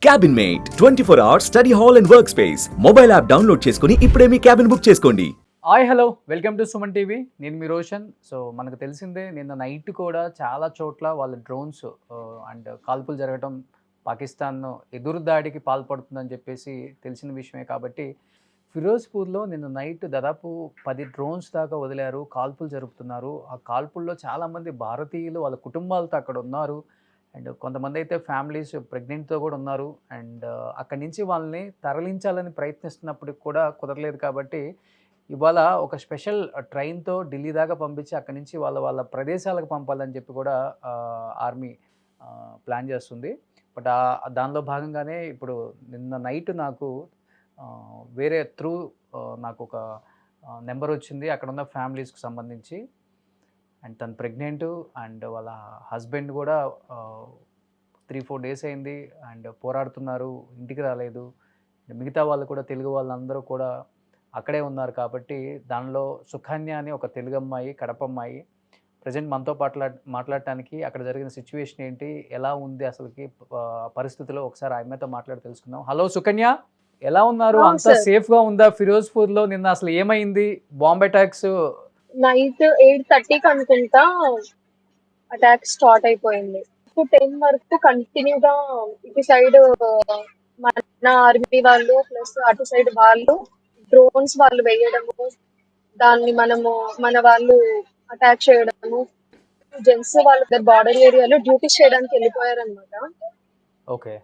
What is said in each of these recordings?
Cabin mate 24 hours study hall and work space mobile app download చేసుకుని ఇప్పుడే మీ cabin book చేసుకోండి. Hi hello welcome to Suman TV. నేను మీ రోషన్. సో మనకు తెలిసిందే నిన్న నైట్ కూడా చాలా చోట్ల వాళ్ళ డ్రోన్స్ అండ్ కాల్పులు జరగటం, పాకిస్తాన్ ఎదురు దాడికి పాల్పడుతుందని చెప్పేసి తెలిసిన విషయమే. కాబట్టి ఫిరోజ్పూర్లో నిన్న నైట్ దాదాపు 10 డ్రోన్స్ దాకా వదిలారు, కాల్పులు జరుపుతున్నారు. ఆ కాల్పుల్లో చాలామంది భారతీయులు వాళ్ళ కుటుంబాలతో అక్కడ ఉన్నారు. అండ్ కొంతమంది అయితే ఫ్యామిలీస్ ప్రెగ్నెంట్తో కూడా ఉన్నారు. అండ్ అక్కడి నుంచి వాళ్ళని తరలించాలని ప్రయత్నిస్తున్నప్పటికి కూడా కుదరలేదు. కాబట్టి ఇవాళ ఒక స్పెషల్ ట్రైన్‌తో ఢిల్లీ దాకా పంపించి అక్కడి నుంచి వాళ్ళ వాళ్ళ ప్రదేశాలకు పంపాలని చెప్పి కూడా ఆర్మీ ప్లాన్ చేస్తుంది. బట్ దానిలో భాగంగానే ఇప్పుడు నిన్న నైట్ నాకు వేరే త్రూ నాకు ఒక నెంబర్ వచ్చింది అక్కడున్న ఫ్యామిలీస్‌కి సంబంధించి. అండ్ తను ప్రెగ్నెంటు అండ్ వాళ్ళ హస్బెండ్ కూడా 3-4 డేస్ అయింది అండ్ పోరాడుతున్నారు, ఇంటికి రాలేదు. మిగతా వాళ్ళు కూడా తెలుగు వాళ్ళందరూ కూడా అక్కడే ఉన్నారు. కాబట్టి దానిలో సుకన్య అని ఒక తెలుగు అమ్మాయి, కడప అమ్మాయి ప్రజెంట్ మనతో మాట్లాడటానికి అక్కడ జరిగిన సిచ్యువేషన్ ఏంటి, ఎలా ఉంది అసలుకి పరిస్థితిలో ఒకసారి ఆమెతో మాట్లాడి తెలుసుకుందాం. హలో సుకన్య, ఎలా ఉన్నారు? అంతా సేఫ్గా ఉందా ఫిరోజ్పూర్లో? నిన్న అసలు ఏమైంది? బాంబ్ అటాక్స్ నైట్ 8:30కి అనుకుంటా అటాక్ స్టార్ట్ అయిపోయింది. 10 వరకు కంటిన్యూగా ఇటు సైడ్ మన ఆర్మీ వాళ్ళు ప్లస్ అటు సైడ్ వాళ్ళు డ్రోన్స్ వాళ్ళు వేయడము, దాన్ని మన వాళ్ళు అటాక్ చేయడము. జెంట్స్ వాళ్ళు బార్డర్ ఏరియాలో డ్యూటీ చేయడానికి వెళ్ళిపోయారు అనమాట. ఓకే.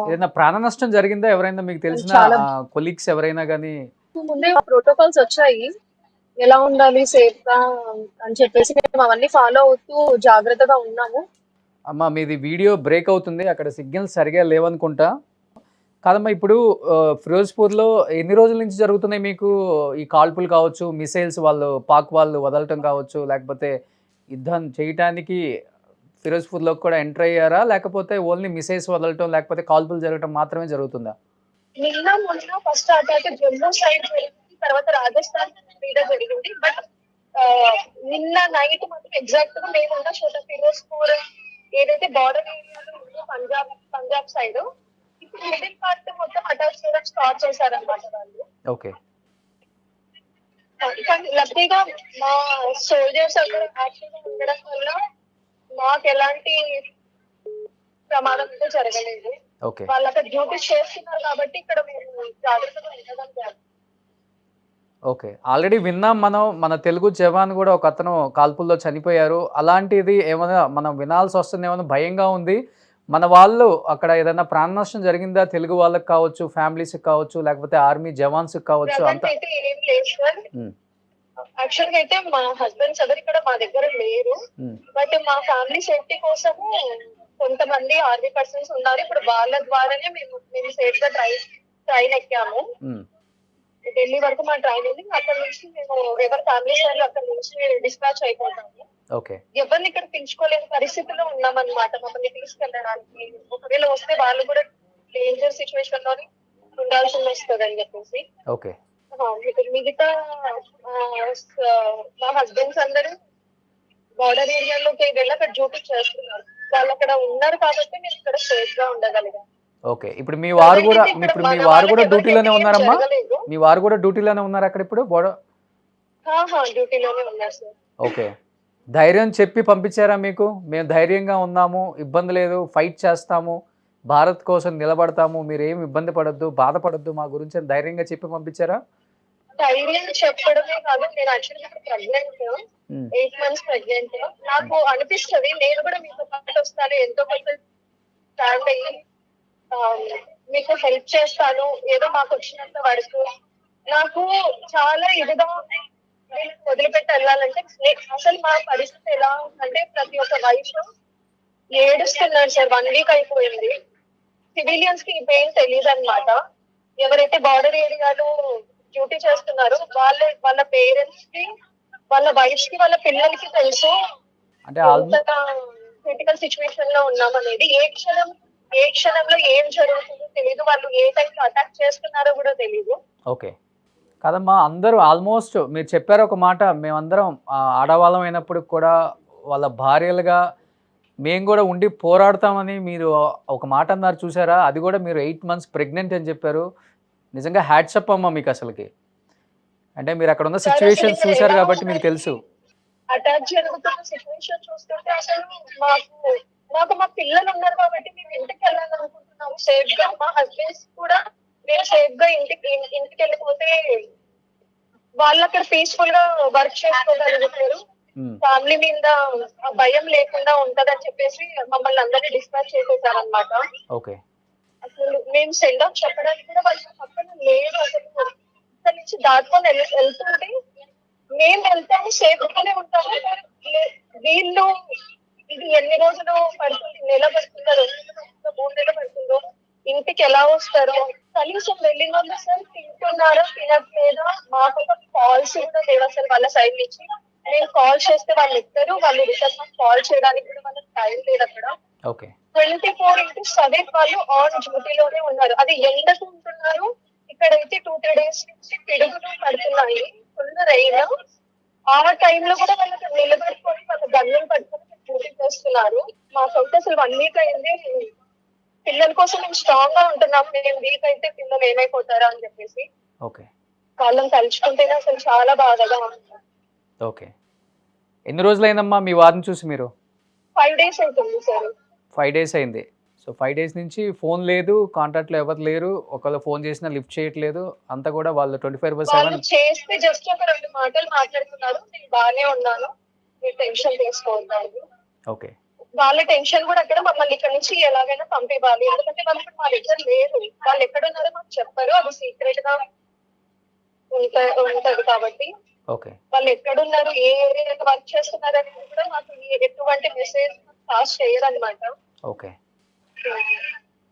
ఏదైనా ప్రాణ నష్టం జరిగిందా? ఎవరైనా మీకు తెలిసిన కొలీగ్స్ ఎవరైనా కానీ? ముందే ప్రోటోకాల్స్ వచ్చాయి, ఎలా ఉండాలి సేఫ్ గా అని చెప్పేసి మేము అవన్నీ ఫాలో అవుతూ జాగ్రత్తగా ఉన్నాము. అమ్మా మీది వీడియో బ్రేక్ అవుతుంది, అక్కడ సిగ్నల్స్ సరిగా లేవనుకుంటా. కాదమ్మా, ఇప్పుడు ఫిరోజ్పూర్లో ఎన్ని రోజుల నుంచి జరుగుతున్నాయి మీకు ఈ కాల్పులు కావచ్చు, మిసైల్స్ వాళ్ళు పాక్ వాళ్ళు వదలటం కావచ్చు, లేకపోతే యుద్ధం చేయటానికి ఫిరోజ్పూర్లోకి కూడా ఎంటర్ అయ్యారా, లేకపోతే ఓన్లీ మిసైల్స్ వదలటం లేకపోతే కాల్పులు జరగటం మాత్రమే జరుగుతుందా? మొన్న ఫస్ట్ అటాక్ జమ్మూ సైడ్ జరిగింది, తర్వాత రాజస్థాన్ మీద జరిగింది. బట్ నిన్న నైట్ మాత్రం ఎగ్జాక్ట్ గా మేము ఉన్న చోట ఫిరోజ్పూర్ ఏదైతే బార్డర్ ఏరియాలో ఉందో పంజాబ్ సైడ్ ఇప్పుడు మిడిల్ పార్ట్ మొత్తం అటాక్ చేయడం స్టార్ట్ చేశారనమాట వాళ్ళు. ఓకే. కానీ లక్కీగా మా సోల్జర్స్ అక్కడ యాక్టివ్గా ఉండడం వల్ల మాకు ఎలాంటి ప్రమాదం అయితే జరగలేదు. వాళ్ళు అక్కడ డ్యూటీ చేస్తున్నారు కాబట్టి ఇక్కడ మేము జాగ్రత్తగా ఉండగలిగాము. ఓకే. ఆల్రెడీ విన్నాం మన తెలుగు జవాన్ కూడా ఒక అతను కాల్పుల్లో చనిపోయారు. అలాంటిది ఏమైనా మనం వినాల్సి వస్తుంది, ఏమైనా భయంగా ఉంది? మన వాళ్ళు అక్కడ ఏదైనా ప్రాణ నష్టం జరిగిందా? తెలుగు వాళ్ళకి కావచ్చు, ఫ్యామిలీస్ కావచ్చు, లేకపోతే ఆర్మీ జవాన్స్ కావచ్చు? అంత అయితే ఏం లేదు సార్. యాక్చువల్ గా అయితే మా హస్బెండ్స్ ఎవరు ఇక్కడ మా దగ్గర లేరు. బట్ మా ఫ్యామిలీ సేఫ్టీ కోసము కొంతమంది ఆర్మీ పర్సన్స్ ఉన్నారు. ఇప్పుడు వాళ్ళ ద్వారానే మేము సేఫ్ గా ట్రైన్ ఎక్కాము. ఢిల్లీ వరకు మా ట్రైన్ ఉంది. అక్కడ నుంచి మేము ఎవరి ఫ్యామిలీ వాళ్ళు అక్కడ నుంచి డిస్పాచ్ అయిపోతాము. ఎవరిని ఇక్కడ పిలుచుకోలేని పరిస్థితిలో ఉన్నామన్నమాట. మమ్మల్ని తీసుకెళ్ళడానికి ఒకవేళ వస్తే వాళ్ళు కూడా డేంజర్ సిచ్యువేషన్ లోని ఉండాల్సి వస్తుంది అని చెప్పేసి మిగతా మా హస్బెండ్స్ అందరూ బార్డర్ ఏరియాలోకి వెళ్ళి అక్కడ డ్యూటీ చేస్తున్నారు. వాళ్ళు అక్కడ ఉన్నారు కాబట్టి మేము ఇక్కడ సేఫ్ గా ఉండగలిగాం. ఓకే. ఇప్పుడు మీ వారు కూడా డ్యూటీలోనే ఉన్నారమ్మా? మీ వారు కూడా డ్యూటీలోనే ఉన్నారు అక్కడ ఇప్పుడు బోర్డర్? డ్యూటీలోనే ఉన్నారు సార్. ఓకే. ధైర్యం చెప్పి పంపించారా మీకు? మేము ధైర్యంగా ఉన్నాము, ఇబ్బంది లేదు, ఫైట్ చేస్తాము, భారత్ కోసం నిలబడతాము, మీరు ఏమి ఇబ్బంది పడొద్దు, బాధపడొద్దు మా గురించి అని ధైర్యంగా చెప్పి పంపించారా? ధైర్యం చెప్పడమే కాదు, నేను యాక్చువల్లీ ప్రెగ్నెంట్, 8 months ప్రెగ్నెంట్. నాకు అనిపిస్తుంది నేను కూడా మీతో పాటు వస్తాను, ఎంతో కొంత స్టాండ్ అయ్యి మీకు హెల్ప్ చేస్తాను, ఏదో మాకు వచ్చినంత వరకు. నాకు చాలా ఇదిగా ఉంది వదిలిపెట్టి వెళ్ళాలంటే. అసలు మా పరిస్థితి ఎలా ఉందంటే ప్రతి ఒక్క వైఫ్ ఏడుస్తున్నారు సార్. 1 week అయిపోయింది. సివిలియన్స్ కి ఈ పెయిన్ తెలియదు అనమాట. ఎవరైతే బార్డర్ ఏరియాలో డ్యూటీ చేస్తున్నారో వాళ్ళ పేరెంట్స్ కి, వాళ్ళ వైఫ్ కి, వాళ్ళ పిల్లలకి తెలుసు అంటే క్రిటికల్ సిచ్యువేషన్ లో ఉన్నామనేది. ఏ క్షణంలో ఏం జరుగుతుందో తెలియదు, వాళ్ళు ఏ టైంలో అటాక్ చేస్తున్నారో కూడా తెలియదు. ఓకే. కాదమ్మా, అందరూ ఆల్మోస్ట్ మీరు చెప్పారు ఒక మాట, మేమందరం ఆడవాళ్ళం అయినప్పుడు కూడా వాళ్ళ భార్యలుగా మేము కూడా ఉండి పోరాడతామని మీరు ఒక మాట అన్నారు చూసారా? అది కూడా మీరు 8 మంత్స్ ప్రెగ్నెంట్ అని చెప్పారు. నిజంగా హ్యాట్సప్ అమ్మ మీకు అసలకి. అంటే మీరు అక్కడ ఉన్న సిట్యుయేషన్స్ చూసారు కాబట్టి మీకు తెలుసు. అటాక్ జరుగుతున్న సిచ్యువేషన్ చూస్తుంటే అసలు మాకు మాకు మా పిల్లలు ఉన్నారు కాబట్టి మేము ఇంటికి వెళ్ళాలనుకుంటున్నాము సేఫ్ గా. మా హస్బెండ్స్ కూడా మేము సేఫ్ గా ఇంటికి వెళ్ళిపోతే వాళ్ళు అక్కడ పీస్ఫుల్ గా వర్క్ చేసుకోగలుగుతారు. ఫ్యామిలీ మీద భయం లేకుండా ఉంటదని చెప్పేసి మమ్మల్ని అందరినీ డిస్పాచ్ చేసేసారనమాట. ఓకే. అసలు మేము సెండ్ ఆఫ్ చెప్పడానికి కూడా వాళ్ళ పక్కన లేదు. అసలు ఇక్కడ నుంచి దాటుకొని వెళ్తుంటే మేము వెళ్తాము సేఫ్ గానే ఉంటాము. వీళ్ళు ఇది ఎన్ని రోజులు పడుతుంది, నెల పడుతుందో, 2 నెలలు పడుతుందో, 3 నెలలు పడుతుందో, ఇంటికి ఎలా వస్తారో కనీసం వెళ్ళిన వాళ్ళు సార్ తింటున్నారా తినట్లేదా మాకు కాల్స్ కూడా లేవు అసలు వాళ్ళ సైడ్ నుంచి. నేను కాల్ చేస్తే వాళ్ళు ఎత్తారు, వాళ్ళు రిటర్న్ కాల్ చేయడానికి కూడా వాళ్ళకి టైం లేదు అక్కడ. 24/7 వాళ్ళు ఆన్ డ్యూటీలోనే ఉన్నారు. అది ఎండకు ఉంటున్నారు. ఇక్కడైతే 2-3 డేస్ నుంచి పిడుగులు పడుతున్నాయి, ఫుల్ రైన్. ఆ టైంలో కూడా వాళ్ళకి నిలబడుకొని వాళ్ళ గన్నులు పట్టుకొని డ్యూటీ చేస్తున్నారు. మాకైతే అసలు 1 వీక్ అయింది. పిల్లల కోసం మేము స్ట్రాంగ్ గా ఉంటున్నాం, మేము వీక్ అయితే పిల్లలు ఏమైపోతారా అని చెప్పేసి వాళ్ళని తలుచుకుంటేనే అసలు చాలా బాధగా ఉంటుంది. ఓకే. ఎన్ని రోజులైందమ్మా మీ వారిని చూసి మీరు? 5 డేస్ అవుతుంది సార్. 5 డేస్ అయింది. సో 5 డేస్ నుంచి ఫోన్ లేదు, కాంటాక్ట్లో ఎవరు లేరు, ఒకవేళ ఫోన్ చేసినా లిఫ్ట్ చేయట్లేదు. అంతా కూడా వాళ్ళు 24/7 చేస్తే జస్ట్ ఒక 2 మాటలు మాట్లాడుతున్నారు, నేను బాగానే ఉన్నాను, మీరు టెన్షన్ తీసుకోవద్దు. ఓకే. వాళ్ళ టెన్షన్ కూడా అక్కడ మమ్మల్ని ఇక్కడ నుంచి ఎలాగైనా పంపివ్వాలి, ఎందుకంటే వాళ్ళు ఇప్పుడు మా దగ్గర లేరు. వాళ్ళు ఎక్కడున్నారో మాకు చెప్పారు, అది సీక్రెట్ గా ఉంటది కాబట్టి. ఓకే. వాళ్ళు ఎక్కడున్నారు, ఏ ఏరియాలో వర్క్ చేస్తున్నారు అనేది కూడా మాకు ఎటువంటి మెసేజ్ పాస్ చేయరు అనమాట. ఓకే.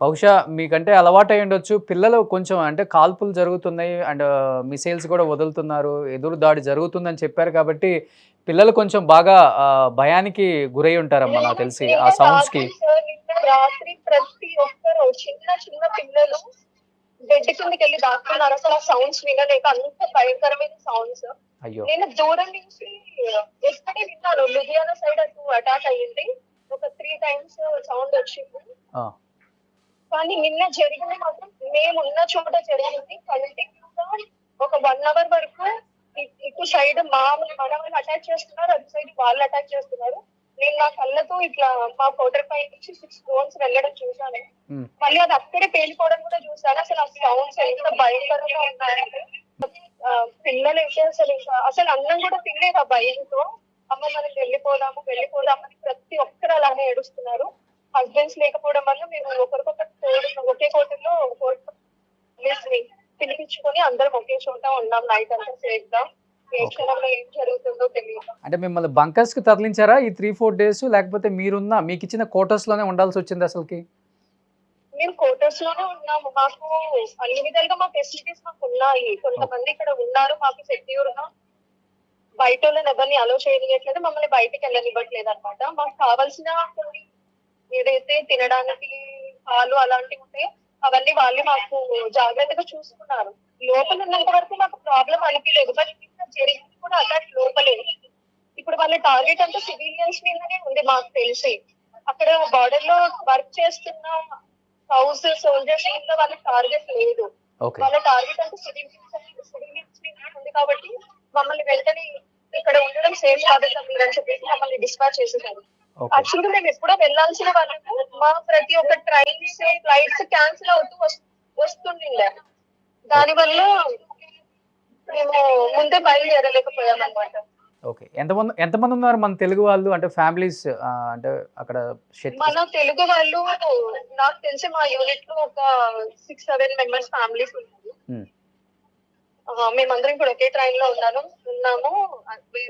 బహుశా మీకంటే అలవాటు అయి ఉండొచ్చు. పిల్లలు కొంచెం అంటే కాల్పులు జరుగుతున్నాయి అండ్ మిసైల్స్ కూడా వదులుతున్నారు, ఎదురు దాడి జరుగుతుందని చెప్పారు కాబట్టి పిల్లలు కొంచెం బాగా భయానికి గురై ఉంటారమ్మా నాకు తెలిసి ఆ సౌండ్స్ కి. రాత్రి ప్రతి ఒక్కరు చిన్న చిన్న పిల్లలు బెడ్ కిందకి వెళ్ళి దాక్కున్నారు అసలు ఆ సౌండ్స్ వినలేక. అంత భయంకరమైన సౌండ్స్. అయ్యో. నేను దూరం నుంచి ఎక్కడే విన్నాను, లుధియానా సైడ్ అటు అటాక్ అయ్యింది, ఒక 3 times సౌండ్ వచ్చింది. కానీ నిన్న జరిగింది మాత్రం మేము ఉన్న చోట జరిగింది. కంటిన్యూగా ఒక 1 hour వరకు ఇటు సైడ్ మన వాళ్ళు అటాక్ చేస్తున్నారు, అటు సైడ్ వాళ్ళు అటాక్ చేస్తున్నారు. నేను నా కళ్ళతో ఇట్లా మా కోటర్ పై నుంచి 6 drones వెళ్ళడం చూసాను. మళ్ళీ అది అక్కడే పేలిపోవడం కూడా చూసాను. అసలు ఆ సౌండ్స్ ఎంత భయంకరంగా ఉన్నాయంటే పిల్లలు అయితే అసలు అన్నం కూడా తినలేదు ఆ భయంతో. అమ్మ మనం వెళ్ళిపోదామని ప్రతి ఒక్కరు అలానే ఏడుస్తున్నారు. హస్బెండ్స్ లేకపోవడం వల్ల మేము ఒకరికొకరు ఒకే కోటర్లో పిలిపించుకొని అందరం ఒకే చోట ఉన్నాం నైట్ అంతా సేఫ్ గా. ఏ క్షణంలో ఏం జరుగుతుందో తెలియదు. అంటే మిమ్మల్ని బంకర్స్ కి తరలించారా ఈ 3-4 డేస్, లేకపోతే మీకు ఇచ్చిన క్వార్టర్స్ లోనే ఉండాల్సి వచ్చింది అసలుకి? మేము క్వార్టర్స్ లోనే ఉన్నాము. మాకు అన్ని విధాలుగా మా ఫెసిలిటీస్ మాకు ఉన్నాయి. కొంతమంది ఇక్కడ ఉన్నారు, మాకు సెక్యూర్ గా. బయట వాళ్ళని ఎవరిని అలో చేయట్లేదు, మమ్మల్ని బయటకి వెళ్ళనివ్వట్లేదు అనమాట. మాకు కావాల్సిన కొన్ని ఏదైతే తినడానికి పాలు అలాంటివి ఉంటే అవన్నీ వాళ్ళే మాకు జాగ్రత్తగా చూసుకున్నారు. లోపల ఉన్నంత వరకు మాకు ప్రాబ్లం అనిపించలేదు. బట్ జరిగింది కూడా అటాక్ లోపలే. ఇప్పుడు వాళ్ళ టార్గెట్ అంతా సివిలియన్స్ మీదనే ఉంది మాకు తెలిసి. అక్కడ బార్డర్ లో వర్క్ చేస్తున్న హౌస్ సోల్జర్స్ మీద వాళ్ళ టార్గెట్ లేదు. వాళ్ళ టార్గెట్ అంతా సివిలియన్స్ మీద ఉంది కాబట్టి మమ్మల్ని వెంటనే ఇక్కడ ఉండడం సేఫ్ కాదు అని చెప్పేసి మమ్మల్ని డిస్పాచ్ చేసేసారు. యాక్చువల్గా మేము ఎప్పుడో వెళ్లాల్సిన వాళ్ళము, మా ప్రతి ఒక్క ట్రైన్స్ ఫ్లైట్స్ క్యాన్సిల్ అవుతూ వస్తుండే. దానివల్ల మేము ముందే బయలుదేరలేకపోయాం అనమాట. ఓకే. ఎంతమంది ఉన్నారు మన తెలుగు వాళ్ళు, అంటే ఫ్యామిలీస్ అంటే అక్కడ? మన తెలుగు వాళ్ళు నాకు తెలిసి మా యూనిట్ లో ఒక 6-7 మెంబర్స్ ఫ్యామిలీస్ ఉన్నారు. మేమందరం ఇప్పుడు ఒకే ట్రైన్ లో ఉన్నాము,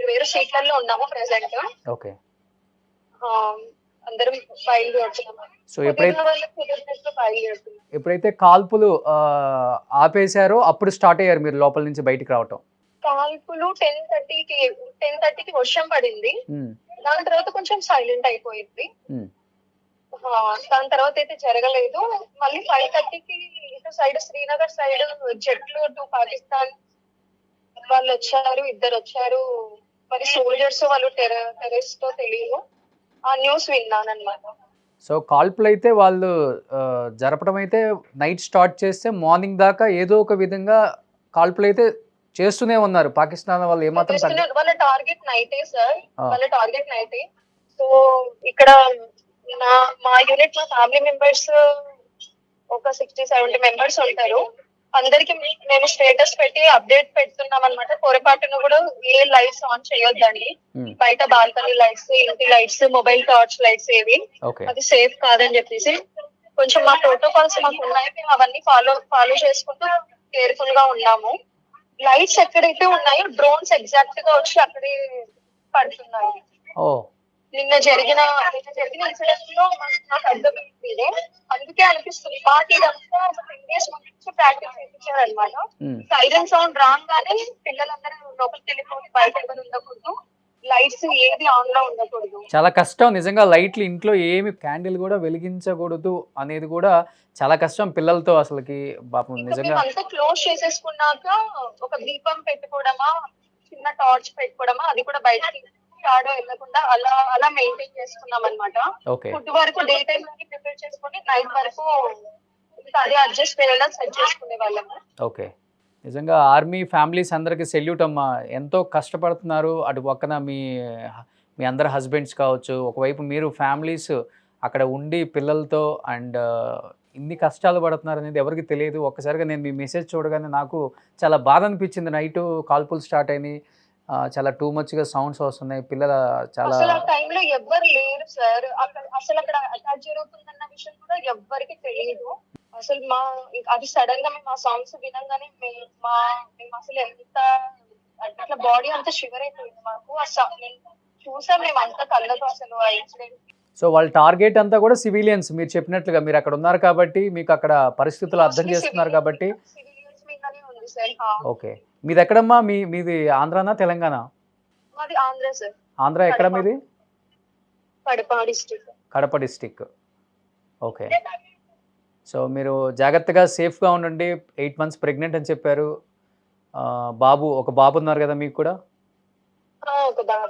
వేరు సీట్లలో ఉన్నాము ప్రెసెంట్. ఓకే. అందరం బయలుదేరుతున్నాము. సో ఎప్పుడైతే కాల్పులు ఆపేశారో అప్పుడు స్టార్ట్ అయ్యారు మీరు లోపల నుంచి బయటికి రావటం? కాల్పులు 10:30కి వర్షం పడింది. దాని తర్వాత కొంచెం సైలెంట్ అయిపోయింది. దాని తర్వాత అయితే జరగలేదు. మళ్ళీ 5:30కి ఇటు సైడ్ శ్రీనగర్ సైడ్ జెట్లు టు పాకిస్తాన్ వాళ్ళు వచ్చారు, 2 వచ్చారు. మరి సోల్జర్స్ వాళ్ళు టెర్రరిస్ట్ తెలియదు. ఆ న్యూస్ విన్నాను అనమాట. సో కాల్పులు అయితే వాళ్ళు జరపడం అయితే నైట్ స్టార్ట్ చేస్తే మార్నింగ్ దాకా ఏదో ఒక విధంగా కాల్పులు అయితే చేస్తూనే ఉన్నారు. పాకిస్తాన్ వాళ్ళు ఏమాత్రం వాళ్ళ టార్గెట్ నైటే సార్. ఆ. వాళ్ళ టార్గెట్ నైటే. సో ఇక్కడ మా యూనిట్ మా ఫ్యామిలీ మెంబర్స్ ఒక 60-70 మెంబర్స్ ఉంటారు. అందరికి మేము స్టేటస్ పెట్టి అప్డేట్ పెడుతున్నాం అనమాట. పొరపాటున కూడా ఏ లైట్స్ ఆన్ చేయొద్దండి. బయట బాల్కనీ లైట్స్, ఇంటి లైట్స్, మొబైల్ టార్చ్ లైట్స్ ఏవి ఓకే అది సేఫ్ కాదని చెప్పేసి కొంచెం మా ప్రోటోకాల్స్ మాకు ఉన్నాయి. మేము అవన్నీ ఫాలో చేసుకుంటూ కేర్ఫుల్ గా ఉన్నాము. లైట్స్ ఎక్కడైతే ఉన్నాయో డ్రోన్స్ ఎగ్జాక్ట్ గా వచ్చి అక్కడే పడుతున్నాయి. ఓ నిన్న జరిగిన ఇన్సిడెంట్ లో నాకు అర్థమైంది ఇదే. అందుకే అనిపిస్తుంది మాకు ఇదంతా ఒక 10 days ముందు ప్రాక్టీస్ చేయించారు అనమాట. సైరన్ సౌండ్ రాగానే పిల్లలందరూ లోపలికి వెళ్ళిపోయి బయట ఎవరు ఉండకూడదు, లైట్స్ ఏది ఆన్ లో ఉండకూడదు. చాలా కష్టం నిజంగా. లైట్లు ఇంట్లో ఏమి క్యాండిల్ కూడా వెలిగించకూడదు అనేది కూడా చాలా కష్టం పిల్లలతో అసలుకి. పాపం నిజంగా అంతా క్లోజ్ చేసేసుకున్నాక ఒక దీపం పెట్టుకోవడమా, చిన్న టార్చ్ పెట్టుకోవడమా, అది కూడా బయటకి షాడో వెళ్ళకుండా అలా మెయింటైన్ చేసుకున్నాం అనమాట. ఓకే ఫుడ్ వరకు డే టైమ్ లోనే ప్రిపేర్ చేసుకొని నైట్ వరకు అదే అడ్జస్ట్ అయ్యేలా సెట్ చేసుకునే వాళ్ళము. ఓకే నిజంగా ఆర్మీ ఫ్యామిలీస్ అందరికీ సెల్యూట్ అమ్మా. ఎంతో కష్టపడుతున్నారు. అటు పక్కన మీ మీ అందరి హస్బెండ్స్ కావచ్చు, ఒకవైపు మీరు ఫ్యామిలీస్ అక్కడ ఉండి పిల్లలతో అండ్ ఇన్ని కష్టాలు పడుతున్నారు అనేది ఎవరికి తెలియదు. ఒక్కసారిగా నేను మీ మెసేజ్ చూడగానే నాకు చాలా బాధ అనిపించింది. నైట్ కాల్పులు స్టార్ట్ అయినాయి, చాలా టూ మచ్గా సౌండ్స్ వస్తున్నాయి. పిల్లల చాలా అసలు ఆ టైంలో ఎవ్వరు లేరు సార్. అసలు అక్కడ అటాక్ జరుగుతుందన్న విషయం కూడా ఎవ్వరికి తెలియదు. అసలు అది సడన్ గా మేము ఆ సాంగ్స్ వినంగానే మేము అసలు ఎంత అట్లా బాడీ అంతా షివర్ అయిపోయింది మాకు. చూసాం మేము అంతా కళ్ళతో అసలు ఆ ఇన్సిడెంట్. సో వాళ్ళ టార్గెట్ అంతా కూడా సివిలియన్స్. మీరు చెప్పినట్లుగా మీరు అక్కడ ఉన్నారు కాబట్టి మీకు అక్కడ పరిస్థితులు అర్థం చేస్తున్నారు కాబట్టి. సివిలియన్స్ మీదనే ఉంది సార్. ఓకే మీది ఎక్కడమ్మా? మీది ఆంధ్రానా తెలంగాణ? మాది ఆంధ్ర సార్. ఆంధ్ర ఎక్కడ మీది? Kadapa district. Kadapa district. Okay so మీరు జాగ్రత్తగా సేఫ్గా ఉండండి. 8 months ప్రెగ్నెంట్ అని చెప్పారు. ఒక బాబు ఉన్నారు కదా మీకు కూడా?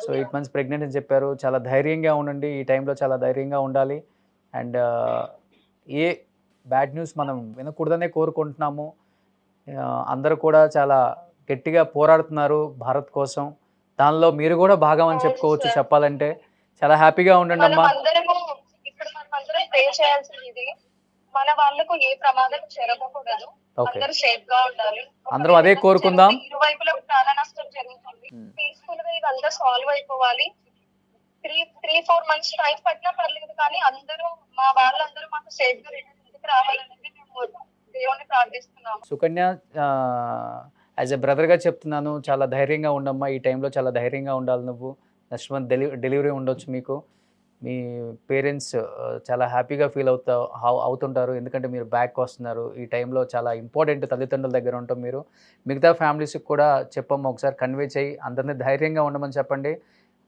సో 8 months ప్రెగ్నెంట్ అని చెప్పారు. చాలా ధైర్యంగా ఉండండి. ఈ టైంలో చాలా ధైర్యంగా ఉండాలి. అండ్ ఏ బ్యాడ్ న్యూస్ మనం వినకూడదనే కోరుకుంటున్నాము. అందరూ కూడా చాలా గట్టిగా పోరాడుతున్నారు భారత్ కోసం. దానిలో మీరు కూడా భాగం అని చెప్పుకోవచ్చు చెప్పాలంటే. చాలా హ్యాపీగా ఉండండి అమ్మా. ఇప్పుడు మనం అందరం ప్రే చేయాల్సింది ఇది. మన వాళ్ళకు ఏ ప్రమాదం జరగకూడదు. అందరూ సేఫ్ గా ఉండాలి. అందరూ అదే కోరుకుందాం. ఇరువైపులా ప్రాణ నష్టం జరుగుతుంది. పీస్ఫుల్ గా ఇదంతా సాల్వ్ అయిపోవాలి. 3-4 months టైం పట్టినా పర్లేదు, కానీ అందరూ మా వాళ్ళందరూ మాకు సేఫ్ గా రిటర్న్ ఇంటికి రావాలనేది మేము దేవుని ప్రార్థిస్తున్నాము. సుకన్య యాజ్ ఎ బ్రదర్గా చెప్తున్నాను, చాలా ధైర్యంగా ఉండమ్మా. ఈ టైంలో చాలా ధైర్యంగా ఉండాలి నువ్వు. నెక్స్ట్ మంత్ డెలివరీ ఉండొచ్చు మీకు. మీ పేరెంట్స్ చాలా హ్యాపీగా ఫీల్ అవుతుంటారు, ఎందుకంటే మీరు బ్యాక్ వస్తున్నారు. ఈ టైంలో చాలా ఇంపార్టెంట్ తల్లిదండ్రుల దగ్గర ఉంటాం మీరు. మిగతా ఫ్యామిలీస్కి కూడా చెప్పమ్మా, ఒకసారి కన్వే చేయి, అందరినీ ధైర్యంగా ఉండమని చెప్పండి.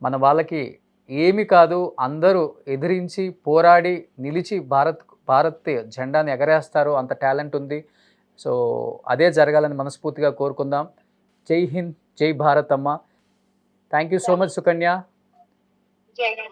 మన వాళ్ళకి ఏమి కాదు, అందరూ ఎదిరించి పోరాడి నిలిచి భారత్ జెండాని ఎగరేస్తారు. అంత టాలెంట్ ఉంది. సో అదే జరగాలని మనస్ఫూర్తిగా కోరుకుందాం. జై హింద్, జై భారత్ అమ్మ. Thank you so much Sukanya. జై హింద్.